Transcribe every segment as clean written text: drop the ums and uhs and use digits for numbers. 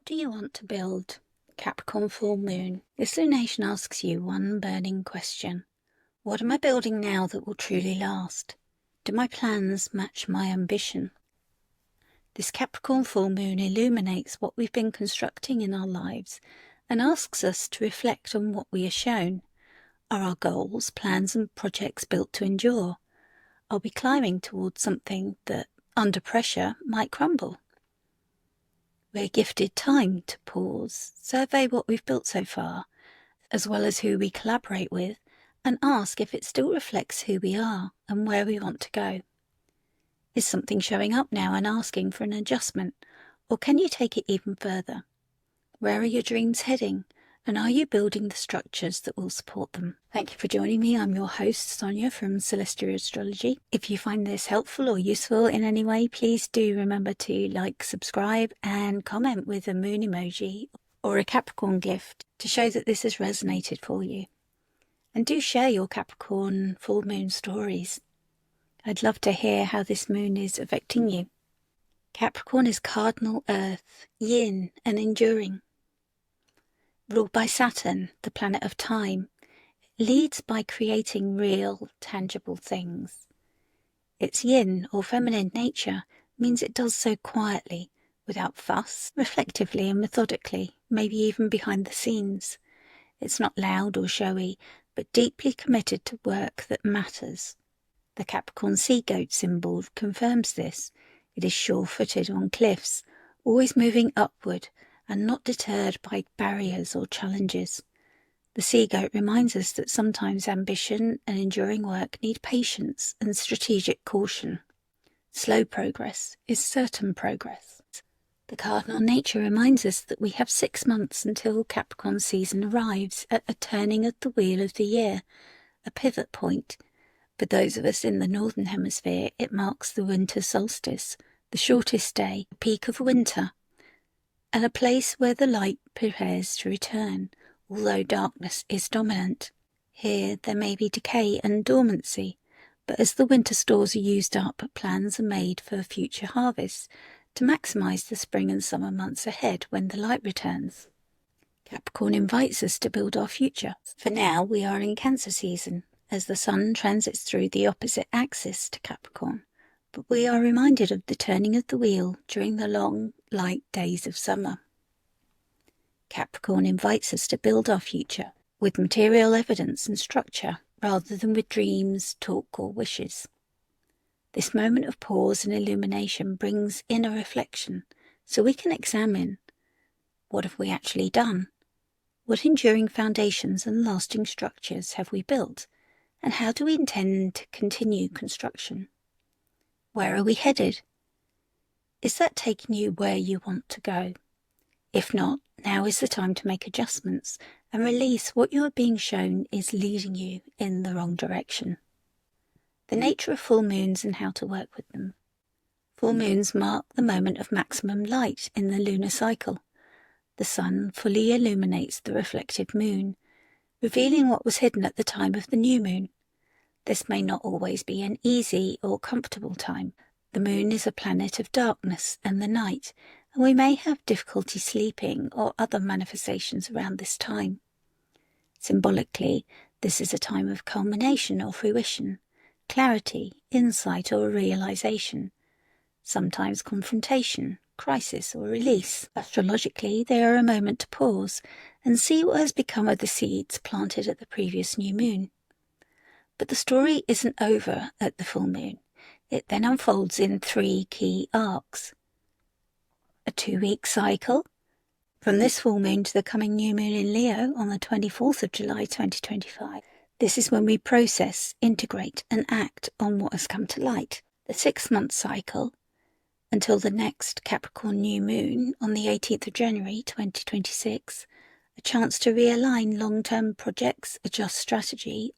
do you want to build? Capricorn Full Moon. This lunation asks you one burning question. What am I building now that will truly last? Do my plans match my ambition? This Capricorn Full Moon illuminates what we've been constructing in our lives and asks us to reflect on what we are shown. Are our goals, plans and projects built to endure? Are we climbing towards something that, under pressure, might crumble? We're gifted time to pause, survey what we've built so far, as well as who we collaborate with, and ask if it still reflects who we are and where we want to go. Is something showing up now and asking for an adjustment, or can you take it even further? Where are your dreams heading, and are you building the structures that will support them? Thank you for joining me. I'm your host, Sonia from Celestia Astrology. If you find this helpful or useful in any way, please do remember to like, subscribe, and comment with a moon emoji or a Capricorn gift to show that this has resonated for you. And do share your Capricorn full moon stories. I'd love to hear how this moon is affecting you. Capricorn is cardinal earth, yin and enduring. Ruled by Saturn, the planet of time, it leads by creating real, tangible things. Its yin, or feminine nature, means it does so quietly, without fuss, reflectively and methodically, maybe even behind the scenes. It's not loud or showy, but deeply committed to work that matters. The Capricorn sea goat symbol confirms this. It is sure-footed on cliffs, always moving upward, and not deterred by barriers or challenges. The sea goat reminds us that sometimes ambition and enduring work need patience and strategic caution. Slow progress is certain progress. The cardinal nature reminds us that we have 6 months until Capricorn season arrives at a turning of the wheel of the year, a pivot point. For those of us in the northern hemisphere, it marks the winter solstice, the shortest day, the peak of winter, and a place where the light prepares to return, although darkness is dominant. Here there may be decay and dormancy, but as the winter stores are used up, plans are made for future harvests to maximise the spring and summer months ahead when the light returns. Capricorn invites us to build our future. For now, we are in Cancer season, as the Sun transits through the opposite axis to Capricorn. But we are reminded of the turning of the wheel during the long, light days of summer. Capricorn invites us to build our future with material evidence and structure, rather than with dreams, talk or wishes. This moment of pause and illumination brings inner reflection, so we can examine, what have we actually done? What enduring foundations and lasting structures have we built? And how do we intend to continue construction? Where are we headed? Is that taking you where you want to go? If not, now is the time to make adjustments and release what you are being shown is leading you in the wrong direction. The nature of full moons and how to work with them. Full moons mark the moment of maximum light in the lunar cycle. The sun fully illuminates the reflective moon, revealing what was hidden at the time of the new moon. This may not always be an easy or comfortable time. The moon is a planet of darkness and the night, and we may have difficulty sleeping or other manifestations around this time. Symbolically, this is a time of culmination or fruition, clarity, insight or realization, sometimes confrontation, crisis or release. Astrologically, they are a moment to pause and see what has become of the seeds planted at the previous new moon. But the story isn't over at the full moon. It then unfolds in 3 key arcs. A 2-week cycle, from this full moon to the coming new moon in Leo on the 24th of July 2025. This is when we process, integrate and act on what has come to light. The 6-month cycle, until the next Capricorn new moon on the 18th of January 2026, a chance to realign long-term projects, adjust strategy,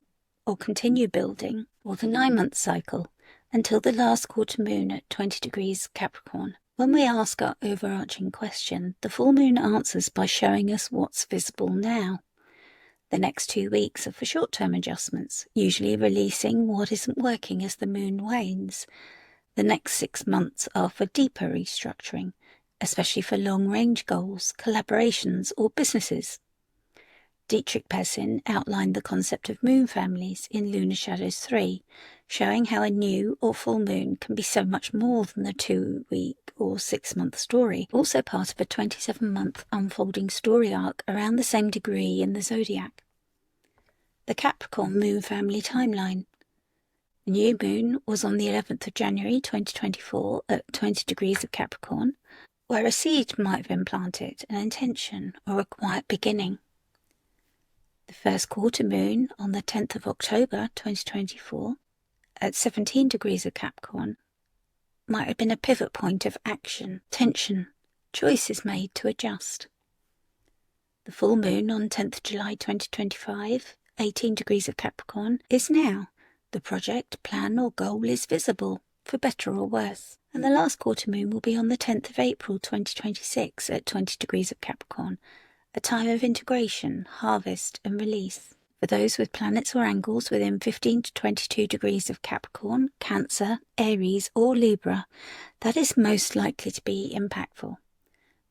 or continue building, or the 9-month cycle, until the last quarter moon at 20 degrees Capricorn. When we ask our overarching question, the full moon answers by showing us what's visible now. The next 2 weeks are for short-term adjustments, usually releasing what isn't working as the moon wanes. The next 6 months are for deeper restructuring, especially for long-range goals, collaborations, or businesses. Dietrich Pessin outlined the concept of moon families in Lunar Shadows 3, showing how a new or full moon can be so much more than a 2-week or 6-month story, also part of a 27-month unfolding story arc around the same degree in the zodiac. The Capricorn moon family timeline. The new moon was on the 11th of January 2024 at 20 degrees of Capricorn, where a seed might have been planted, an intention, or a quiet beginning. The first quarter moon on the 10th of October 2024 at 17 degrees of Capricorn might have been a pivot point of action, tension, choices made to adjust. The full moon on 10th July 2025, 18 degrees of Capricorn, is now. The project, plan or goal is visible, for better or worse. And the last quarter moon will be on the 10th of April 2026 at 20 degrees of Capricorn, a time of integration, harvest and release. For those with planets or angles within 15 to 22 degrees of Capricorn, Cancer, Aries or Libra, that is most likely to be impactful.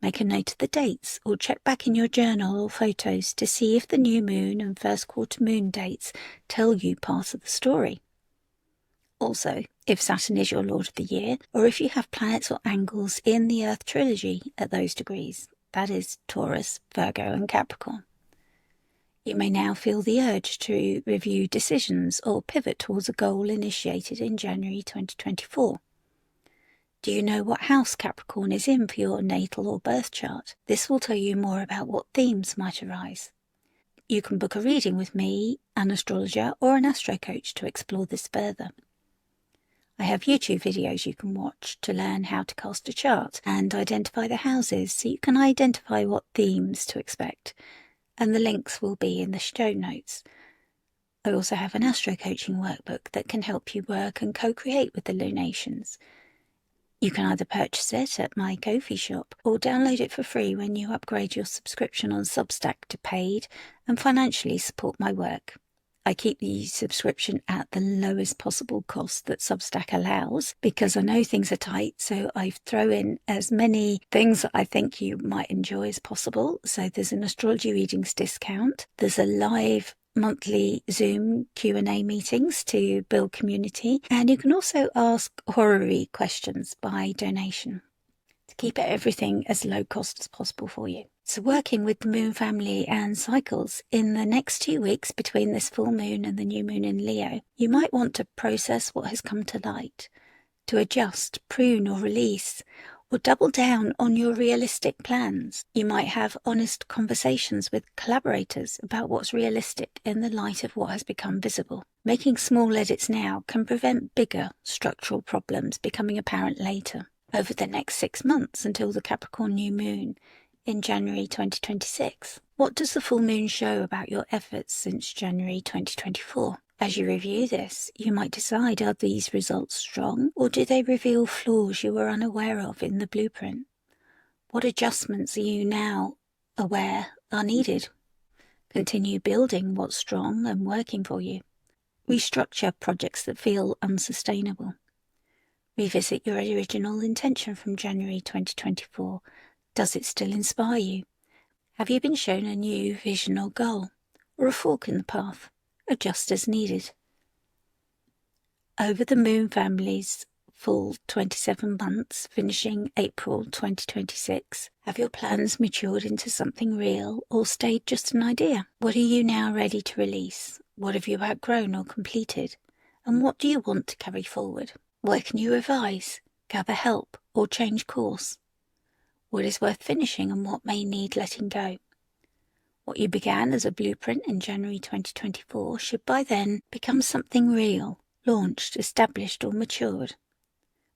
Make a note of the dates or check back in your journal or photos to see if the new moon and first quarter moon dates tell you part of the story. Also, if Saturn is your Lord of the Year, or if you have planets or angles in the Earth trilogy at those degrees, that is Taurus, Virgo and Capricorn. You may now feel the urge to review decisions or pivot towards a goal initiated in January 2024. Do you know what house Capricorn is in for your natal or birth chart? This will tell you more about what themes might arise. You can book a reading with me, an astrologer or an astro coach to explore this further. I have YouTube videos you can watch to learn how to cast a chart and identify the houses so you can identify what themes to expect, and the links will be in the show notes. I also have an astro coaching workbook that can help you work and co-create with the lunations. You can either purchase it at my Ko-fi shop or download it for free when you upgrade your subscription on Substack to paid and financially support my work. I keep the subscription at the lowest possible cost that Substack allows because I know things are tight, so I throw in as many things that I think you might enjoy as possible. So there's an astrology readings discount, there's a live monthly Zoom Q&A meetings to build community, and you can also ask horror-y questions by donation to keep everything as low cost as possible for you. So working with the moon family and cycles, in the next 2 weeks between this full moon and the new moon in Leo, you might want to process what has come to light, to adjust, prune or release, or double down on your realistic plans. You might have honest conversations with collaborators about what's realistic in the light of what has become visible. Making small edits now can prevent bigger structural problems becoming apparent later. Over the next 6 months until the Capricorn new moon in January 2026. What does the full moon show about your efforts since January 2024? As you review this, you might decide, are these results strong, or do they reveal flaws you were unaware of in the blueprint? What adjustments are you now aware are needed? Continue building what's strong and working for you. Restructure projects that feel unsustainable. Revisit your original intention from January 2024. Does it still inspire you? Have you been shown a new vision or goal, or a fork in the path? Adjust as needed. Over the moon family's full 27 months, finishing April 2026, have your plans matured into something real or stayed just an idea? What are you now ready to release? What have you outgrown or completed? And what do you want to carry forward? Where can you revise, gather help, or change course? What is worth finishing and what may need letting go? What you began as a blueprint in January 2024 should by then become something real, launched, established or matured.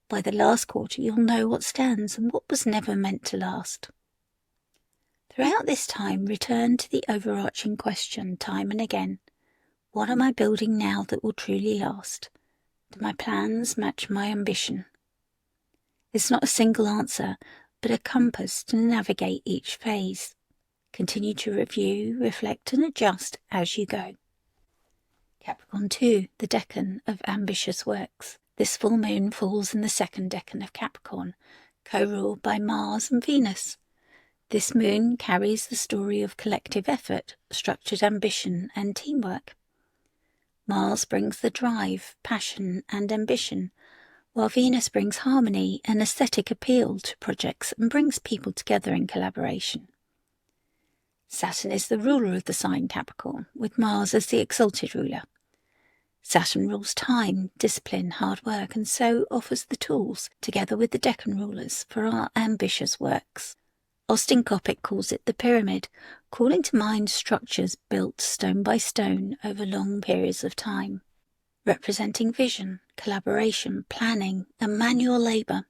By the last quarter you'll know what stands and what was never meant to last. Throughout this time, return to the overarching question time and again. What am I building now that will truly last? Do my plans match my ambition? It's not a single answer, but a compass to navigate each phase. Continue to review, reflect and adjust as you go. Capricorn 2, the decan of ambitious works. This full moon falls in the second decan of Capricorn, co-ruled by Mars and Venus. This moon carries the story of collective effort, structured ambition, and teamwork. Mars brings the drive, passion, and ambition, while Venus brings harmony and aesthetic appeal to projects and brings people together in collaboration. Saturn is the ruler of the sign Capricorn, with Mars as the exalted ruler. Saturn rules time, discipline, hard work, and so offers the tools, together with the Decan Rulers, for our ambitious works. Austin Coppock calls it the pyramid, calling to mind structures built stone by stone over long periods of time, representing vision, collaboration, planning, and manual labour.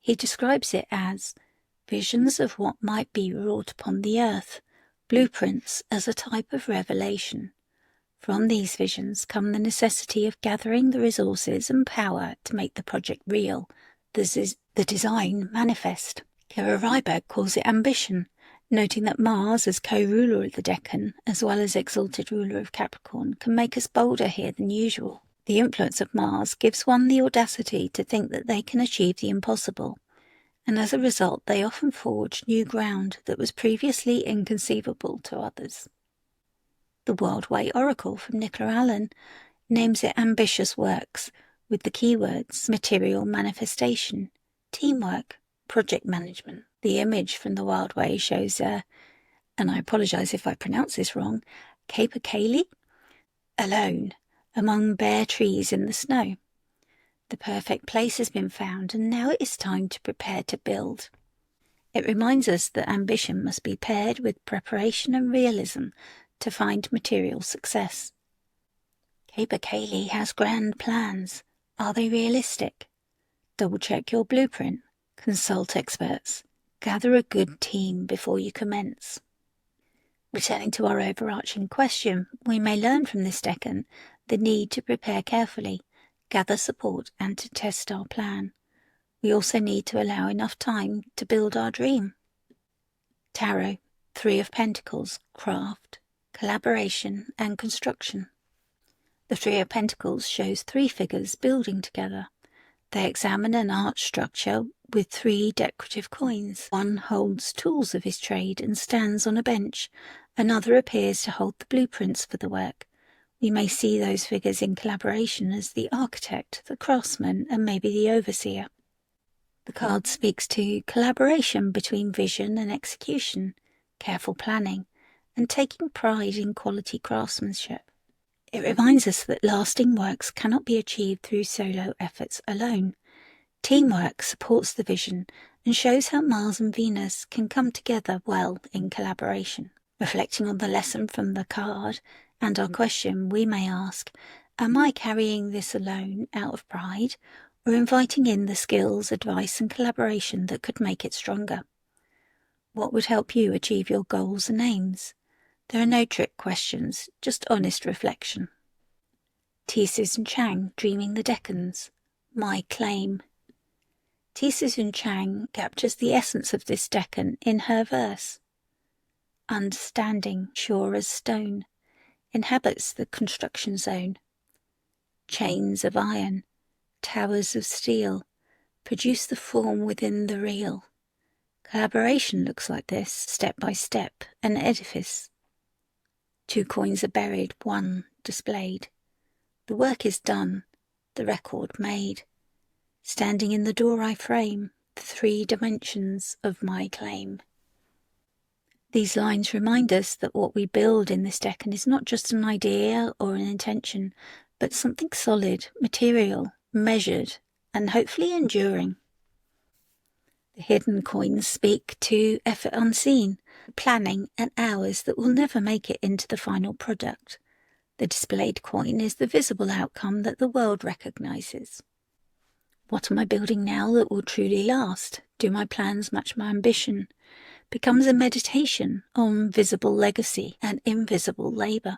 He describes it as visions of what might be wrought upon the earth, blueprints as a type of revelation. From these visions come the necessity of gathering the resources and power to make the project real, the design manifest. Kira Ryberg calls it ambition, noting that Mars, as co-ruler of the Decan, as well as exalted ruler of Capricorn, can make us bolder here than usual. The influence of Mars gives one the audacity to think that they can achieve the impossible, and as a result they often forge new ground that was previously inconceivable to others. The World Way Oracle from Nicola Allen names it ambitious works, with the keywords material manifestation, teamwork, project management. The image from the Wild Way shows and I apologise if I pronounce this wrong, Capercaillie, alone, among bare trees in the snow. The perfect place has been found, and now it is time to prepare to build. It reminds us that ambition must be paired with preparation and realism to find material success. Capercaillie has grand plans. Are they realistic? Double-check your blueprint. Consult experts. Gather a good team before you commence. Returning to our overarching question, we may learn from this decan the need to prepare carefully, gather support, and to test our plan. We also need to allow enough time to build our dream. Tarot, Three of Pentacles, craft, collaboration, and construction. The Three of Pentacles shows three figures building together. They examine an art structure with three decorative coins. One holds tools of his trade and stands on a bench. Another appears to hold the blueprints for the work. We may see those figures in collaboration as the architect, the craftsman, and maybe the overseer. The card speaks to collaboration between vision and execution, careful planning, and taking pride in quality craftsmanship. It reminds us that lasting works cannot be achieved through solo efforts alone. Teamwork supports the vision and shows how Mars and Venus can come together well in collaboration. Reflecting on the lesson from the card and our question, we may ask, am I carrying this alone out of pride, or inviting in the skills, advice, and collaboration that could make it stronger? What would help you achieve your goals and aims? There are no trick questions, just honest reflection. T. Susan Chang, Dreaming the Decans, My Claim. T. Susan Chang captures the essence of this decan in her verse. Understanding, sure as stone, inhabits the construction zone. Chains of iron, towers of steel, produce the form within the real. Collaboration looks like this, step by step, an edifice. Two coins are buried, one displayed. The work is done, the record made. Standing in the door I frame, the three dimensions of my claim. These lines remind us that what we build in this decan is not just an idea or an intention, but something solid, material, measured, and hopefully enduring. The hidden coins speak to effort unseen, planning, and hours that will never make it into the final product. The displayed coin is the visible outcome that the world recognizes. What am I building now that will truly last? Do my plans match my ambition? Becomes a meditation on visible legacy and invisible labour.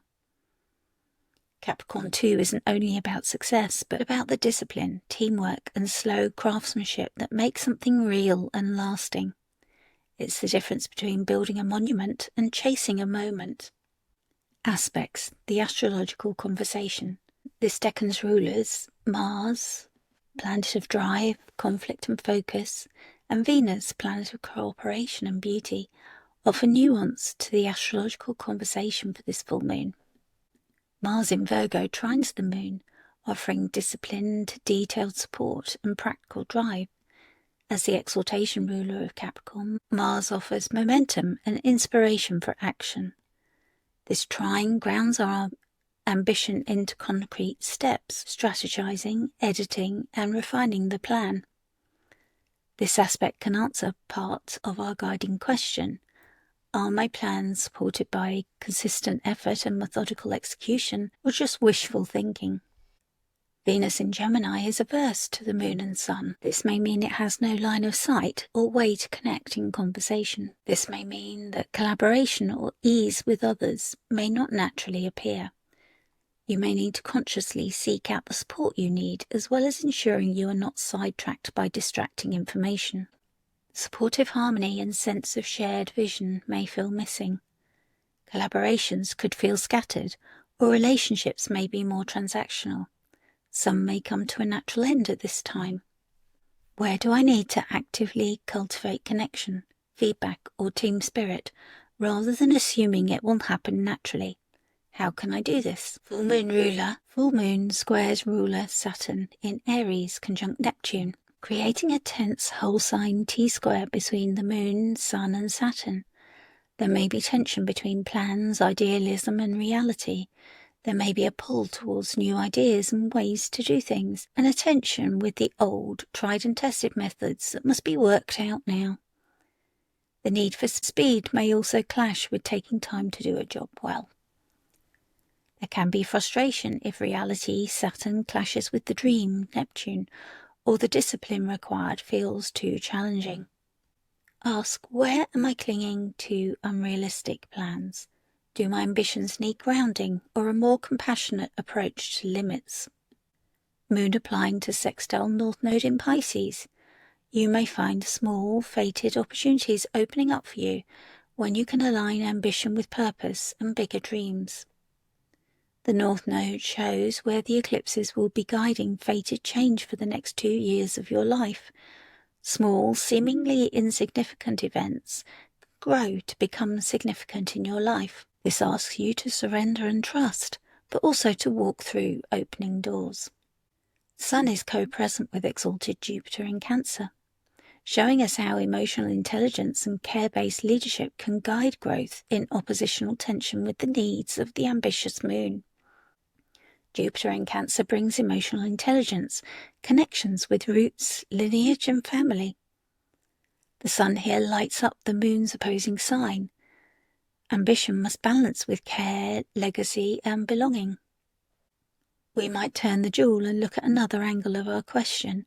Capricorn 2 isn't only about success, but about the discipline, teamwork, and slow craftsmanship that make something real and lasting. It's the difference between building a monument and chasing a moment. Aspects, the astrological conversation. This decan's rulers, Mars, planet of drive, conflict and focus, and Venus, planet of cooperation and beauty, offer nuance to the astrological conversation for this full moon. Mars in Virgo trines the moon, offering disciplined, detailed support and practical drive. As the exaltation ruler of Capricorn, Mars offers momentum and inspiration for action. This trine grounds our ambition into concrete steps, strategizing, editing, and refining the plan. This aspect can answer part of our guiding question: are my plans supported by consistent effort and methodical execution, or just wishful thinking? Venus in Gemini is averse to the moon and sun. This may mean it has no line of sight or way to connect in conversation. This may mean that collaboration or ease with others may not naturally appear. You may need to consciously seek out the support you need, as well as ensuring you are not sidetracked by distracting information. Supportive harmony and sense of shared vision may feel missing. Collaborations could feel scattered, or relationships may be more transactional. Some may come to a natural end at this time. Where do I need to actively cultivate connection, feedback, or team spirit, rather than assuming it will happen naturally? How can I do this? Full moon squares ruler Saturn in Aries conjunct Neptune, creating a tense whole sign T-square between the moon, sun, and Saturn. There may be tension between plans, idealism, and reality. There may be a pull towards new ideas and ways to do things, and a tension with the old, tried and tested methods that must be worked out now. The need for speed may also clash with taking time to do a job well. There can be frustration if reality, Saturn, clashes with the dream, Neptune, or the discipline required feels too challenging. Ask, where am I clinging to unrealistic plans? Do my ambitions need grounding or a more compassionate approach to limits? Moon applying to sextile North Node in Pisces. You may find small, fated opportunities opening up for you when you can align ambition with purpose and bigger dreams. The North Node shows where the eclipses will be guiding fated change for the next 2 years of your life. Small, seemingly insignificant events grow to become significant in your life. This asks you to surrender and trust, but also to walk through opening doors. Sun is co-present with exalted Jupiter in Cancer, showing us how emotional intelligence and care-based leadership can guide growth in oppositional tension with the needs of the ambitious moon. Jupiter in Cancer brings emotional intelligence, connections with roots, lineage, and family. The sun here lights up the moon's opposing sign. Ambition must balance with care, legacy, and belonging. We might turn the jewel and look at another angle of our question.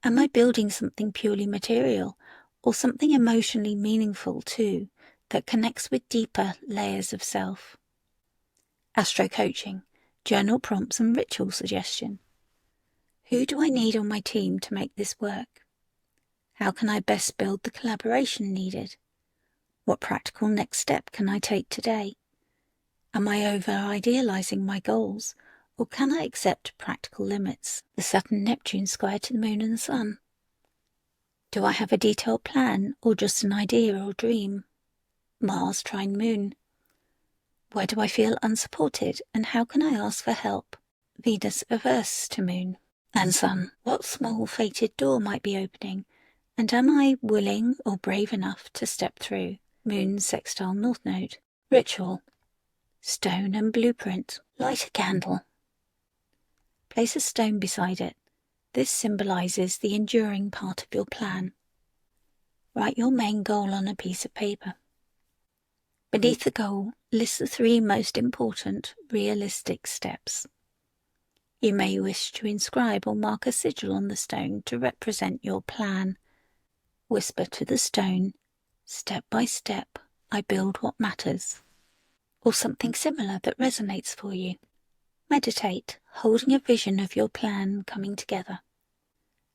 Am I building something purely material, or something emotionally meaningful too, that connects with deeper layers of self? Astro coaching, journal prompts and ritual suggestion. Who do I need on my team to make this work? How can I best build the collaboration needed? What practical next step can I take today? Am I over-idealizing my goals, or can I accept practical limits? The Saturn-Neptune square to the moon and the sun. Do I have a detailed plan, or just an idea or dream? Mars trine moon. Where do I feel unsupported, and how can I ask for help? Venus averse to moon and sun. What small fated door might be opening, and am I willing or brave enough to step through? Moon sextile North Node. Ritual. Stone and blueprint. Light a candle. Place a stone beside it. This symbolizes the enduring part of your plan. Write your main goal on a piece of paper. Beneath the goal, list the 3 most important, realistic steps. You may wish to inscribe or mark a sigil on the stone to represent your plan. Whisper to the stone, step by step, I build what matters. Or something similar that resonates for you. Meditate, holding a vision of your plan coming together.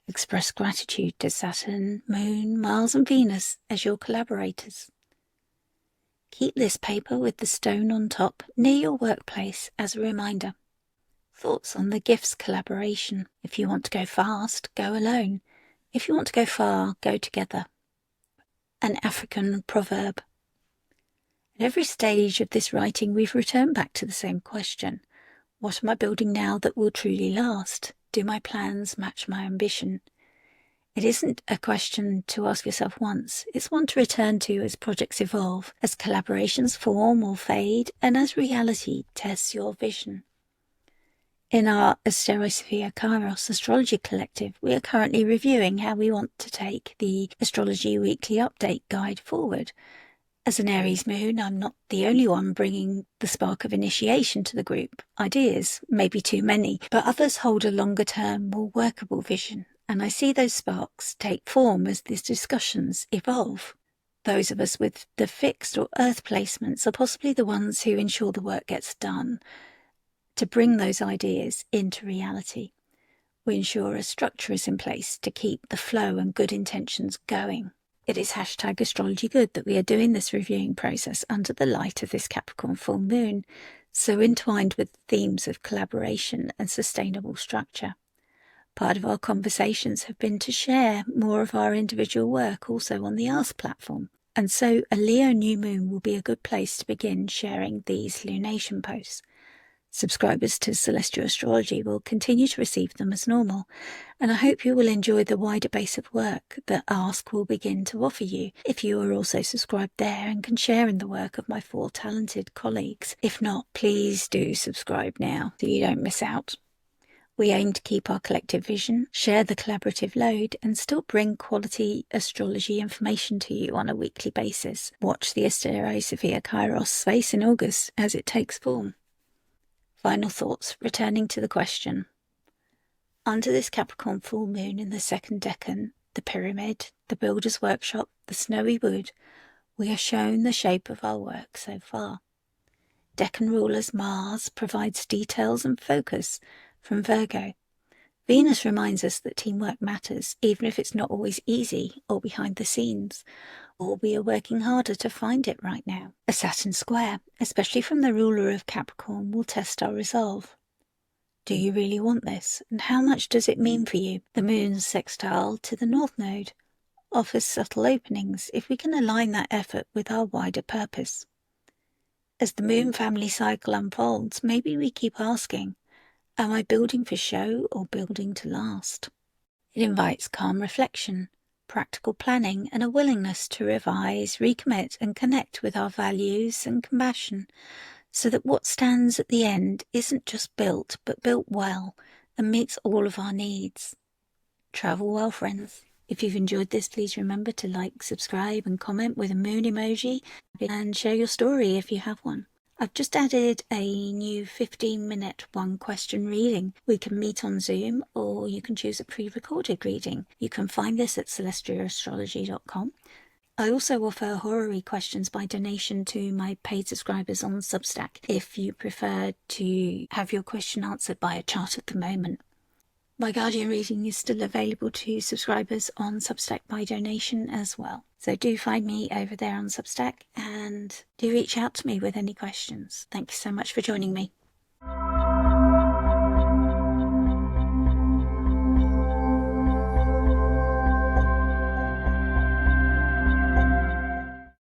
Express gratitude to Saturn, Moon, Mars and Venus as your collaborators. Keep this paper with the stone on top near your workplace as a reminder. Thoughts on the gifts collaboration. If you want to go fast, go alone. If you want to go far, go together. An African proverb. At every stage of this writing, we've returned back to the same question. What am I building now that will truly last? Do my plans match my ambition? It isn't a question to ask yourself once. It's one to return to as projects evolve, as collaborations form or fade, and as reality tests your vision. In our Astrology Kairos Astrology Collective, we are currently reviewing how we want to take the Astrology Weekly Update Guide forward. As an Aries moon, I'm not the only one bringing the spark of initiation to the group. Ideas may be too many, but others hold a longer-term, more workable vision, and I see those sparks take form as these discussions evolve. Those of us with the fixed or earth placements are possibly the ones who ensure the work gets done to bring those ideas into reality. We ensure a structure is in place to keep the flow and good intentions going. It is #AstrologyGood that we are doing this reviewing process under the light of this Capricorn full moon, so entwined with themes of collaboration and sustainable structure. Part of our conversations have been to share more of our individual work also on the Ask platform, and so a Leo new moon will be a good place to begin sharing these lunation posts. Subscribers to Celestial Astrology will continue to receive them as normal, and I hope you will enjoy the wider base of work that Ask will begin to offer you if you are also subscribed there and can share in the work of my 4 talented colleagues. If not, please do subscribe now so you don't miss out. We aim to keep our collective vision, share the collaborative load, and still bring quality astrology information to you on a weekly basis. Watch the Astrology Kairos space in August as it takes form. Final thoughts, returning to the question. Under this Capricorn full moon in the second decan, the pyramid, the builder's workshop, the snowy wood, we are shown the shape of our work so far. Decan Rulers Mars provides details and focus from Virgo. Venus reminds us that teamwork matters, even if it's not always easy or behind the scenes, or we are working harder to find it right now. A Saturn square, especially from the ruler of Capricorn, will test our resolve. Do you really want this? And how much does it mean for you? The moon's sextile to the North Node offers subtle openings if we can align that effort with our wider purpose. As the moon family cycle unfolds, maybe we keep asking, am I building for show or building to last? It invites calm reflection, practical planning, and a willingness to revise, recommit, and connect with our values and compassion, so that what stands at the end isn't just built, but built well and meets all of our needs. Travel well, friends. If you've enjoyed this, please remember to like, subscribe, and comment with a moon emoji, and share your story if you have one. I've just added a new 15-minute one-question reading. We can meet on Zoom, or you can choose a pre-recorded reading. You can find this at celestiaastrology.com. I also offer horary questions by donation to my paid subscribers on Substack, if you prefer to have your question answered by a chart at the moment. My Guardian reading is still available to subscribers on Substack by donation as well. So do find me over there on Substack and do reach out to me with any questions. Thank you so much for joining me.